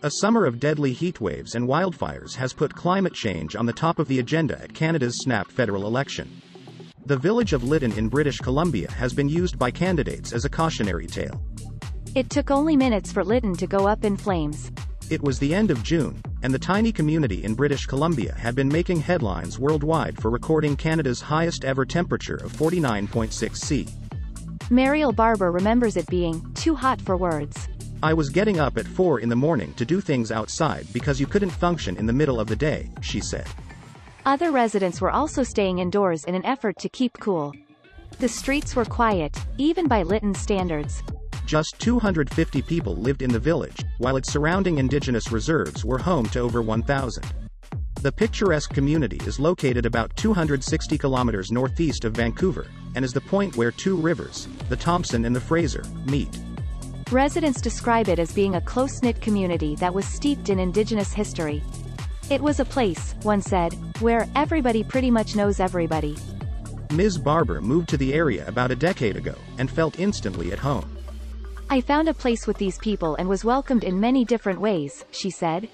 A summer of deadly heatwaves and wildfires has put climate change on the top of the agenda at Canada's snap federal election. The village of Lytton in British Columbia has been used by candidates as a cautionary tale. It took only minutes for Lytton to go up in flames. It was the end of June, and the tiny community in British Columbia had been making headlines worldwide for recording Canada's highest ever temperature of 49.6 C. Mariel Barber remembers it being too hot for words. I was getting up at 4 in the morning to do things outside because you couldn't function in the middle of the day, she said. Other residents were also staying indoors in an effort to keep cool. The streets were quiet, even by Lytton standards. Just 250 people lived in the village, while its surrounding indigenous reserves were home to over 1,000. The picturesque community is located about 260 kilometers northeast of Vancouver, and is the point where two rivers, the Thompson and the Fraser, meet. Residents describe it as being a close-knit community that was steeped in Indigenous history. It was a place, one said, where everybody pretty much knows everybody. Ms. Barber moved to the area about a decade ago, and felt instantly at home. I found a place with these people and was welcomed in many different ways, she said.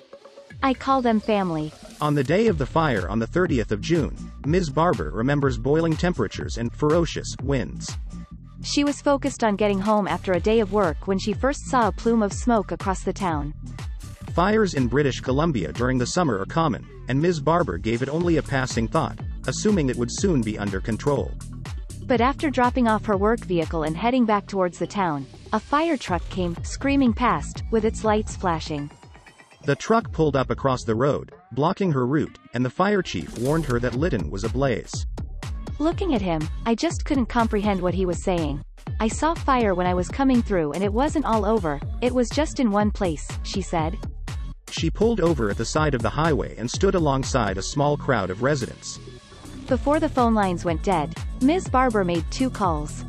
I call them family. On the day of the fire on the 30th of June, Ms. Barber remembers boiling temperatures and ferocious winds. She was focused on getting home after a day of work when she first saw a plume of smoke across the town. Fires in British Columbia during the summer are common, and Ms. Barber gave it only a passing thought, assuming it would soon be under control. But after dropping off her work vehicle and heading back towards the town, a fire truck came screaming past, with its lights flashing. The truck pulled up across the road, blocking her route, and the fire chief warned her that Lytton was ablaze. Looking at him, I just couldn't comprehend what he was saying. I saw fire when I was coming through and it wasn't all over, it was just in one place, she said. She pulled over at the side of the highway and stood alongside a small crowd of residents. Before the phone lines went dead, Ms. Barber made 2 calls.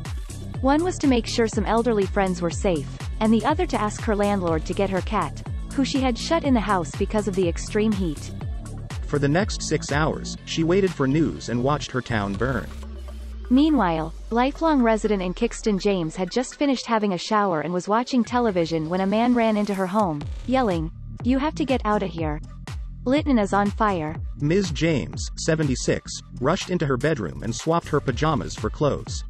One was to make sure some elderly friends were safe, and the other to ask her landlord to get her cat, who she had shut in the house because of the extreme heat. For the next 6 hours, she waited for news and watched her town burn. Meanwhile, lifelong resident in Kingston James had just finished having a shower and was watching television when a man ran into her home, yelling, "You have to get out of here. Lytton is on fire." Ms. James, 76, rushed into her bedroom and swapped her pajamas for clothes.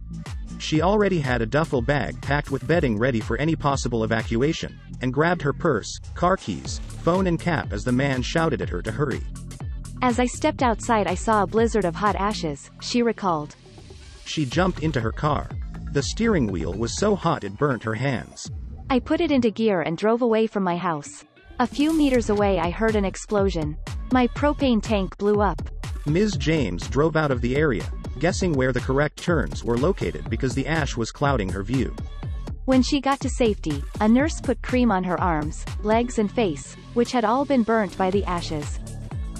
She already had a duffel bag packed with bedding ready for any possible evacuation, and grabbed her purse, car keys, phone and cap as the man shouted at her to hurry. As I stepped outside I saw a blizzard of hot ashes, she recalled. She jumped into her car. The steering wheel was so hot it burnt her hands. I put it into gear and drove away from my house. A few meters away I heard an explosion. My propane tank blew up. Ms. James drove out of the area, guessing where the correct turns were located because the ash was clouding her view. When she got to safety, a nurse put cream on her arms, legs and face, which had all been burnt by the ashes.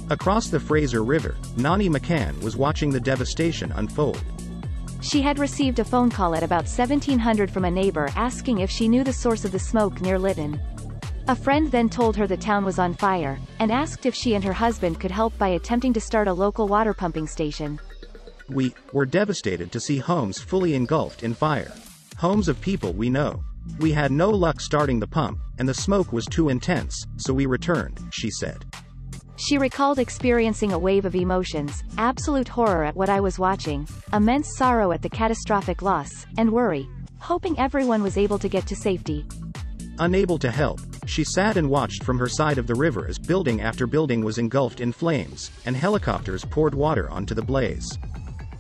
Across the Fraser River, Nani McCann was watching the devastation unfold. She had received a phone call at about 1700 from a neighbor asking if she knew the source of the smoke near Lytton. A friend then told her the town was on fire, and asked if she and her husband could help by attempting to start a local water pumping station. We were devastated to see homes fully engulfed in fire. Homes of people we know. We had no luck starting the pump, and the smoke was too intense, so we returned, she said. She recalled experiencing a wave of emotions, absolute horror at what I was watching, immense sorrow at the catastrophic loss, and worry, hoping everyone was able to get to safety. Unable to help, she sat and watched from her side of the river as building after building was engulfed in flames, and helicopters poured water onto the blaze.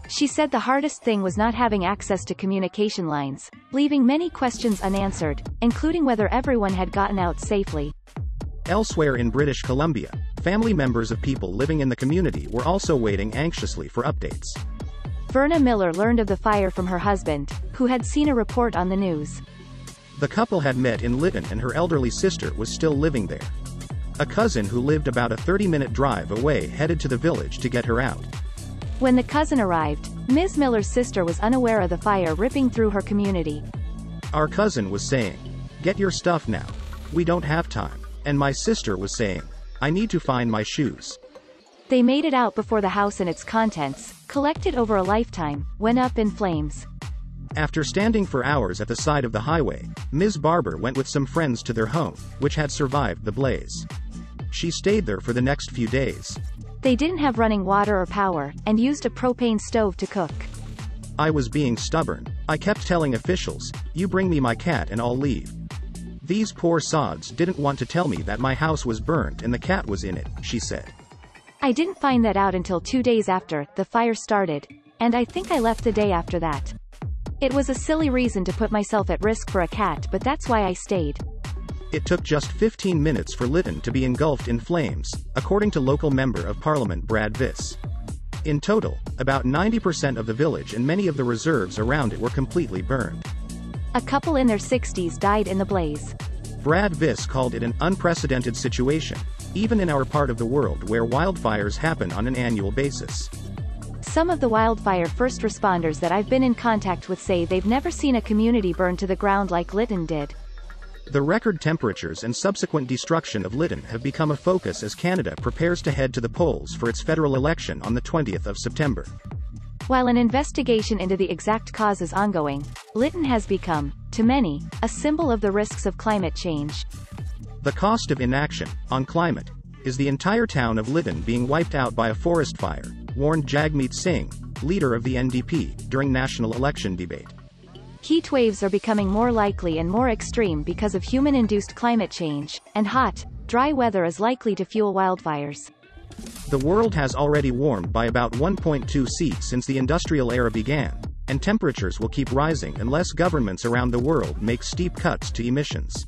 She said the hardest thing was not having access to communication lines, leaving many questions unanswered, including whether everyone had gotten out safely. Elsewhere in British Columbia, family members of people living in the community were also waiting anxiously for updates. Verna Miller learned of the fire from her husband, who had seen a report on the news. The couple had met in Lytton and her elderly sister was still living there. A cousin who lived about a 30-minute drive away headed to the village to get her out. When the cousin arrived, Ms. Miller's sister was unaware of the fire ripping through her community. Our cousin was saying, "Get your stuff now. We don't have time." And my sister was saying, "I need to find my shoes." They made it out before the house and its contents, collected over a lifetime, went up in flames. After standing for hours at the side of the highway, Ms. Barber went with some friends to their home, which had survived the blaze. She stayed there for the next few days. They didn't have running water or power, and used a propane stove to cook. I was being stubborn. I kept telling officials, "You bring me my cat and I'll leave." These poor sods didn't want to tell me that my house was burnt and the cat was in it, she said. I didn't find that out until 2 days after the fire started, and I think I left the day after that. It was a silly reason to put myself at risk for a cat, but that's why I stayed. It took just 15 minutes for Lytton to be engulfed in flames, according to local Member of Parliament Brad Viss. In total, about 90% of the village and many of the reserves around it were completely burned. A couple in their 60s died in the blaze. Brad Viss called it an unprecedented situation, even in our part of the world where wildfires happen on an annual basis. Some of the wildfire first responders that I've been in contact with say they've never seen a community burn to the ground like Lytton did. The record temperatures and subsequent destruction of Lytton have become a focus as Canada prepares to head to the polls for its federal election on the 20th of September. While an investigation into the exact cause is ongoing, Lytton has become, to many, a symbol of the risks of climate change. The cost of inaction, on climate, is the entire town of Lytton being wiped out by a forest fire, warned Jagmeet Singh, leader of the NDP, during national election debate. Heat waves are becoming more likely and more extreme because of human-induced climate change, and hot, dry weather is likely to fuel wildfires. The world has already warmed by about 1.2 C since the industrial era began, and temperatures will keep rising unless governments around the world make steep cuts to emissions.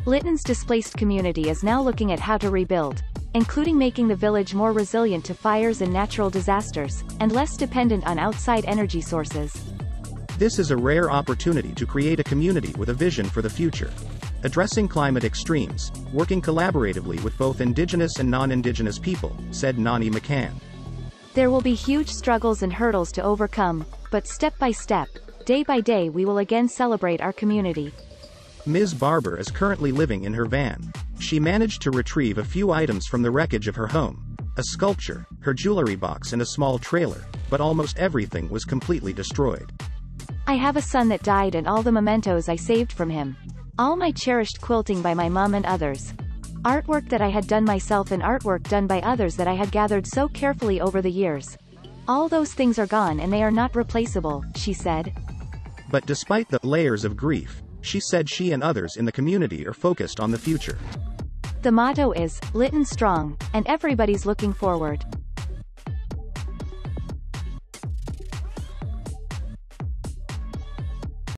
Lytton's displaced community is now looking at how to rebuild, including making the village more resilient to fires and natural disasters, and less dependent on outside energy sources. This is a rare opportunity to create a community with a vision for the future, addressing climate extremes, working collaboratively with both Indigenous and non-Indigenous people, said Nani McCann. There will be huge struggles and hurdles to overcome, but step by step, day by day we will again celebrate our community. Ms. Barber is currently living in her van. She managed to retrieve a few items from the wreckage of her home, a sculpture, her jewelry box and a small trailer, but almost everything was completely destroyed. I have a son that died and all the mementos I saved from him. All my cherished quilting by my mom and others. Artwork that I had done myself and artwork done by others that I had gathered so carefully over the years. All those things are gone and they are not replaceable, she said. But despite the layers of grief, she said she and others in the community are focused on the future. The motto is, Lytton strong, and everybody's looking forward.